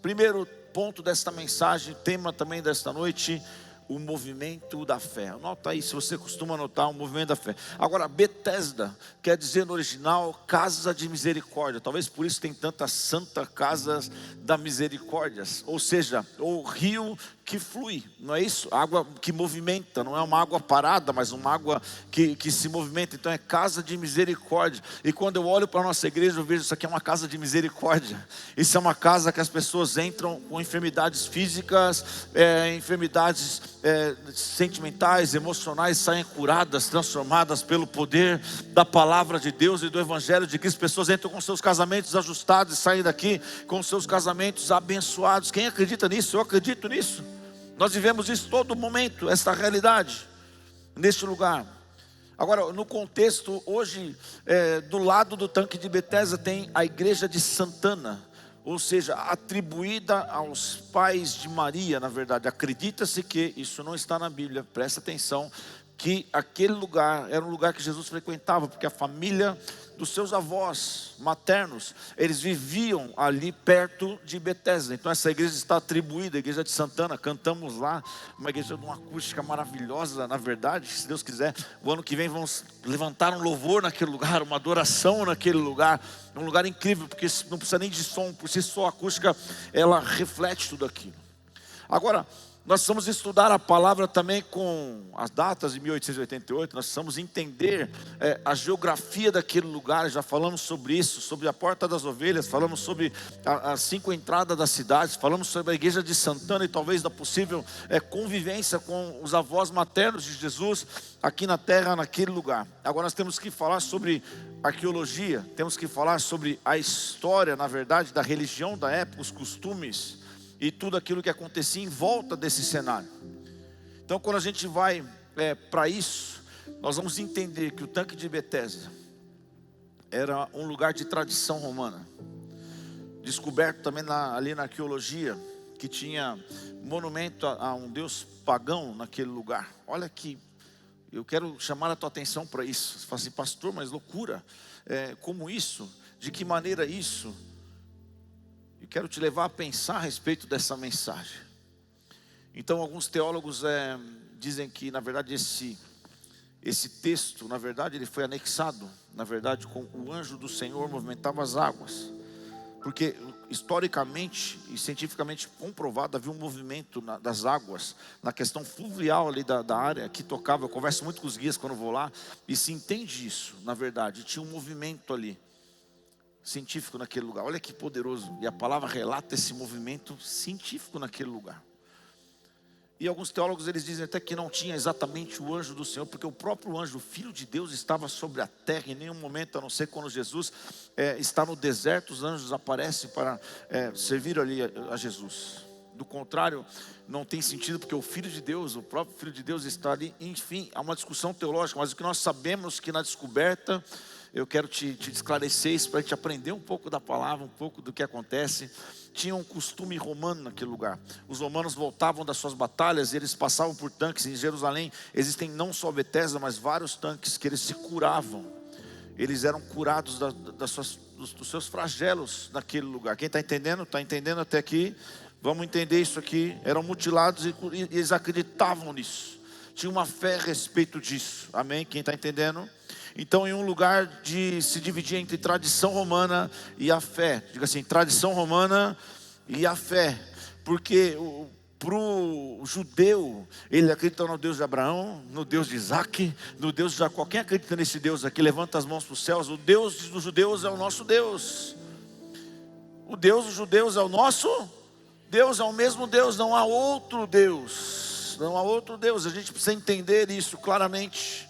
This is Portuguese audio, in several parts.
Primeiro ponto desta mensagem, tema também desta noite, o movimento da fé. Anota aí, se você costuma anotar, o movimento da fé. Agora, Betesda quer dizer no original casa de misericórdia. Talvez por isso tem tantas santas casas da misericórdia. Ou seja, o rio que flui, não é isso? Água que movimenta, não é uma água parada, mas uma água que se movimenta. Então é casa de misericórdia. E quando eu olho para a nossa igreja, eu vejo isso aqui é uma casa de misericórdia. Isso é uma casa que as pessoas entram com enfermidades físicas, enfermidades sentimentais, emocionais, saem curadas, transformadas pelo poder da palavra de Deus e do Evangelho de Cristo. Pessoas entram com seus casamentos ajustados e saem daqui com seus casamentos abençoados. Quem acredita nisso? Eu acredito nisso. Nós vivemos isso todo momento, essa realidade, neste lugar. Agora, no contexto, hoje, do lado do tanque de Betesda tem a igreja de Santana, ou seja, atribuída aos pais de Maria, na verdade. Acredita-se que, isso não está na Bíblia, presta atenção, que aquele lugar era um lugar que Jesus frequentava, porque a família dos seus avós maternos, eles viviam ali perto de Betesda. Então essa igreja está atribuída, a igreja de Santana. Cantamos lá, uma igreja de uma acústica maravilhosa, na verdade. Se Deus quiser, o ano que vem vamos levantar um louvor naquele lugar, uma adoração naquele lugar. Um lugar incrível, porque não precisa nem de som, por si só a acústica, ela reflete tudo aquilo. Agora, nós precisamos estudar a palavra também com as datas de 1888, nós precisamos entender a geografia daquele lugar. Já falamos sobre isso, sobre a Porta das Ovelhas, falamos sobre as 5 entradas das cidades, falamos sobre a igreja de Santana e talvez da possível convivência com os avós maternos de Jesus aqui na terra, naquele lugar. Agora nós temos que falar sobre arqueologia, temos que falar sobre a história, na verdade, da religião da época, os costumes e tudo aquilo que acontecia em volta desse cenário. Então quando a gente vai para isso, nós vamos entender que o tanque de Betesda era um lugar de tradição romana, descoberto também ali na arqueologia, que tinha monumento a um deus pagão naquele lugar. Olha que eu quero chamar a tua atenção para isso. Você fala assim, pastor, mas loucura, como isso? De que maneira isso? Eu quero te levar a pensar a respeito dessa mensagem. Então alguns teólogos dizem que na verdade esse texto, na verdade ele foi anexado, na verdade com o anjo do Senhor movimentava as águas. Porque historicamente e cientificamente comprovado havia um movimento das águas, na questão fluvial ali da área que tocava. Eu converso muito com os guias quando vou lá e se entende isso, na verdade, tinha um movimento ali científico naquele lugar. Olha que poderoso, e a palavra relata esse movimento científico naquele lugar. E alguns teólogos eles dizem até que não tinha exatamente o anjo do Senhor, porque o próprio anjo, o Filho de Deus, estava sobre a terra. Em nenhum momento, a não ser quando Jesus está no deserto, os anjos aparecem para servir ali a Jesus. Do contrário, não tem sentido, porque o Filho de Deus, o próprio Filho de Deus está ali. Enfim, há uma discussão teológica, mas o que nós sabemos que na descoberta, eu quero te esclarecer isso para a gente aprender um pouco da palavra, um pouco do que acontece. Tinha um costume romano naquele lugar. Os romanos voltavam das suas batalhas e eles passavam por tanques. Em Jerusalém existem não só Betesda, mas vários tanques que eles se curavam. Eles eram curados dos seus flagelos naquele lugar. Quem está entendendo? Está entendendo até aqui? Vamos entender isso aqui. Eram mutilados e eles acreditavam nisso. Tinha uma fé a respeito disso. Amém? Quem está entendendo? Então, em um lugar de se dividir entre tradição romana e a fé. Diga assim, tradição romana e a fé. Porque para o judeu, ele acredita no Deus de Abraão, no Deus de Isaac, no Deus de Jacó. Quem acredita nesse Deus aqui? Levanta as mãos para os céus. O Deus dos judeus é o nosso Deus. O Deus dos judeus é o nosso Deus, é o mesmo Deus, não há outro Deus. Não há outro Deus, a gente precisa entender isso claramente.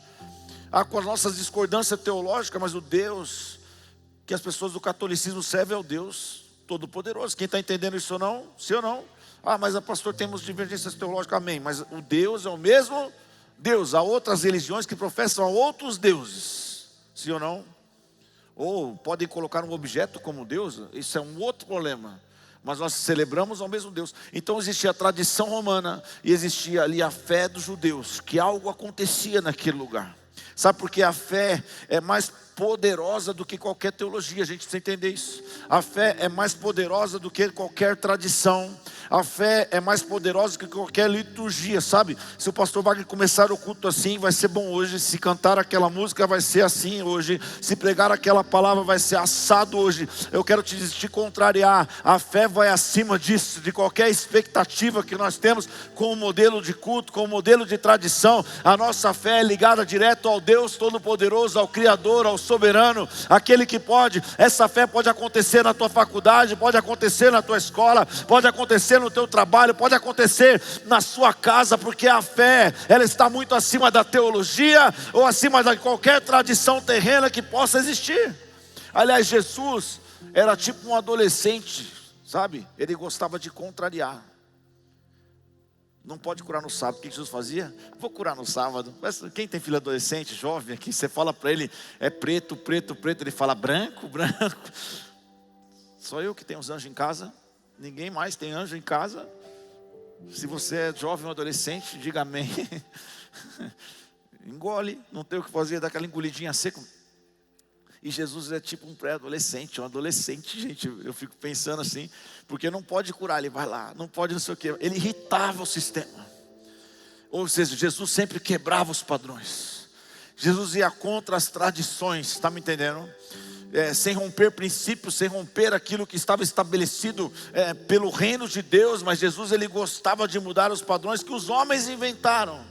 Há com as nossas discordâncias teológicas, mas o Deus que as pessoas do catolicismo servem é o Deus Todo-Poderoso. Quem está entendendo isso ou não? Sim ou não? Ah, mas pastor, temos divergências teológicas. Amém. Mas o Deus é o mesmo Deus. Há outras religiões que professam a outros deuses. Sim ou não? Ou podem colocar um objeto como Deus. Isso é um outro problema. Mas nós celebramos ao mesmo Deus. Então existia a tradição romana e existia ali a fé dos judeus, que algo acontecia naquele lugar. Sabe por que a fé é mais poderosa do que qualquer teologia. A gente precisa entender isso. A fé é mais poderosa do que qualquer tradição. A fé é mais poderosa que qualquer liturgia, sabe? Se o pastor Wagner começar o culto assim, vai ser bom hoje. Se cantar aquela música, vai ser assim hoje. Se pregar aquela palavra, vai ser assado hoje. Eu quero te contrariar. A fé vai acima disso, de qualquer expectativa que nós temos com o modelo de culto, com o modelo de tradição. A nossa fé é ligada direto ao Deus Todo-Poderoso, ao Criador, ao Soberano, aquele que pode. Essa fé pode acontecer na tua faculdade, pode acontecer na tua escola, pode acontecer no teu trabalho, pode acontecer na sua casa, porque a fé, ela está muito acima da teologia ou acima de qualquer tradição terrena que possa existir. Aliás, Jesus era tipo um adolescente, sabe? Ele gostava de contrariar. Não pode curar no sábado. O que Jesus fazia? Vou curar no sábado. Quem tem filho adolescente, jovem aqui, você fala para ele, é preto, preto, preto. Ele fala branco, branco. Só eu que tenho os anjos em casa. Ninguém mais tem anjo em casa. Se você é jovem ou adolescente, diga amém. Engole, não tem o que fazer, dá aquela engolidinha seca. E Jesus é tipo um pré-adolescente, um adolescente, gente. Eu fico pensando assim, porque não pode curar, ele vai lá, não pode não sei o que. Ele irritava o sistema. Ou seja, Jesus sempre quebrava os padrões. Jesus ia contra as tradições, está me entendendo? Sem romper princípios, sem romper aquilo que estava estabelecido pelo reino de Deus. Mas Jesus, ele gostava de mudar os padrões que os homens inventaram,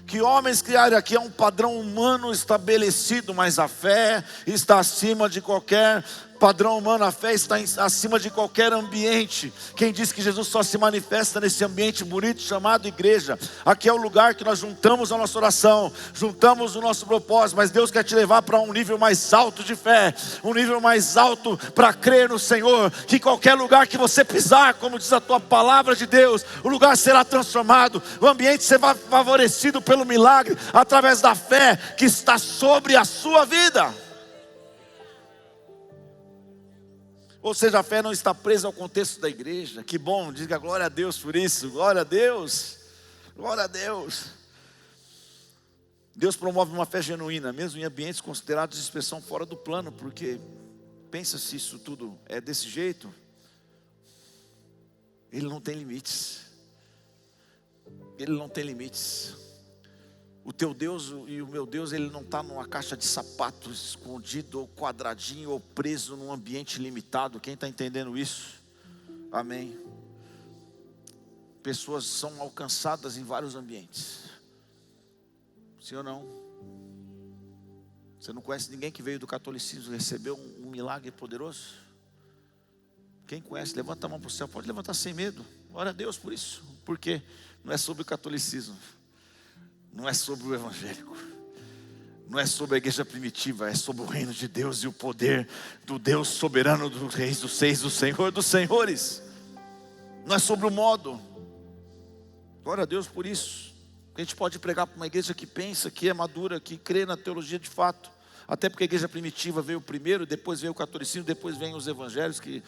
que homens criaram. Aqui é um padrão humano estabelecido, mas a fé está acima de qualquer padrão humano. A fé está acima de qualquer ambiente. Quem diz que Jesus só se manifesta nesse ambiente bonito chamado igreja? Aqui é o lugar que nós juntamos a nossa oração, juntamos o nosso propósito, mas Deus quer te levar para um nível mais alto de fé, um nível mais alto para crer no Senhor, que qualquer lugar que você pisar, como diz a tua palavra de Deus, o lugar será transformado, o ambiente será favorecido pelo milagre, através da fé que está sobre a sua vida. Ou seja, a fé não está presa ao contexto da igreja. Que bom, diga glória a Deus por isso. Glória a Deus, glória a Deus. Deus promove uma fé genuína, mesmo em ambientes considerados de expressão fora do plano. Porque, pensa se isso tudo é desse jeito, Ele não tem limites. Ele não tem limites. O teu Deus e o meu Deus, Ele não está numa caixa de sapatos escondido, ou quadradinho, ou preso num ambiente limitado. Quem está entendendo isso? Amém. Pessoas são alcançadas em vários ambientes. Sim ou não? Você não conhece ninguém que veio do catolicismo e recebeu um milagre poderoso? Quem conhece, levanta a mão para o céu. Pode levantar sem medo. Glória a Deus por isso. Por quê? Não é sobre o catolicismo, não é sobre o evangélico, não é sobre a igreja primitiva, é sobre o reino de Deus e o poder do Deus soberano, dos reis, dos seis, do Senhor dos senhores. Não é sobre o modo. Glória a Deus por isso. A gente pode pregar para uma igreja que pensa, que é madura, que crê na teologia de fato. Até porque a igreja primitiva veio primeiro, depois veio o catolicismo, depois vem os evangelhos, que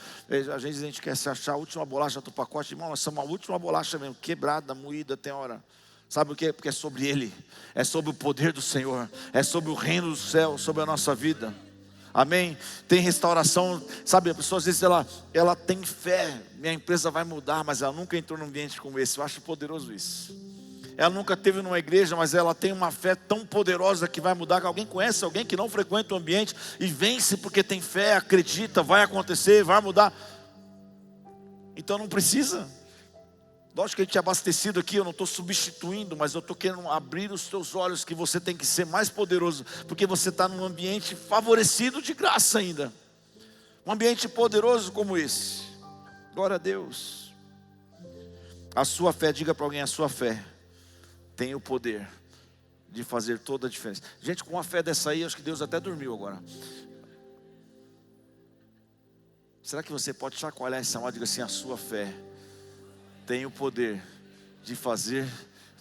às vezes a gente quer se achar a última bolacha do pacote. Irmão, nós somos a última bolacha mesmo, quebrada, moída, tem hora. Sabe o que? Porque é sobre Ele, é sobre o poder do Senhor, é sobre o reino do céu, sobre a nossa vida. Amém? Tem restauração. Sabe, a pessoa às vezes ela tem fé, minha empresa vai mudar, mas ela nunca entrou num ambiente como esse. Eu acho poderoso isso. Ela nunca esteve numa igreja, mas ela tem uma fé tão poderosa que vai mudar. Alguém conhece alguém que não frequenta o ambiente e vence porque tem fé, acredita, vai acontecer, vai mudar? Então não precisa. Lógico que a gente é abastecido aqui, eu não estou substituindo, mas eu estou querendo abrir os teus olhos, que você tem que ser mais poderoso, porque você está num ambiente favorecido de graça ainda. Um ambiente poderoso como esse. Glória a Deus. A sua fé, diga para alguém, a sua fé tem o poder de fazer toda a diferença. Gente, com a fé dessa aí, acho que Deus até dormiu agora. Será que você pode chacoalhar essa mão e diga assim, a sua fé tem o poder de fazer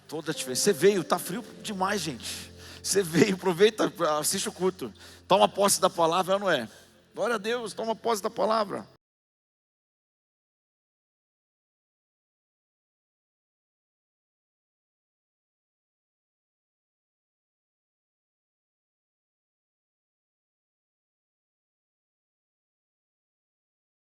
toda a diferença. Você veio, está frio demais, gente. Você veio, aproveita, assiste o culto. Toma posse da palavra, não é? Glória a Deus, toma posse da palavra.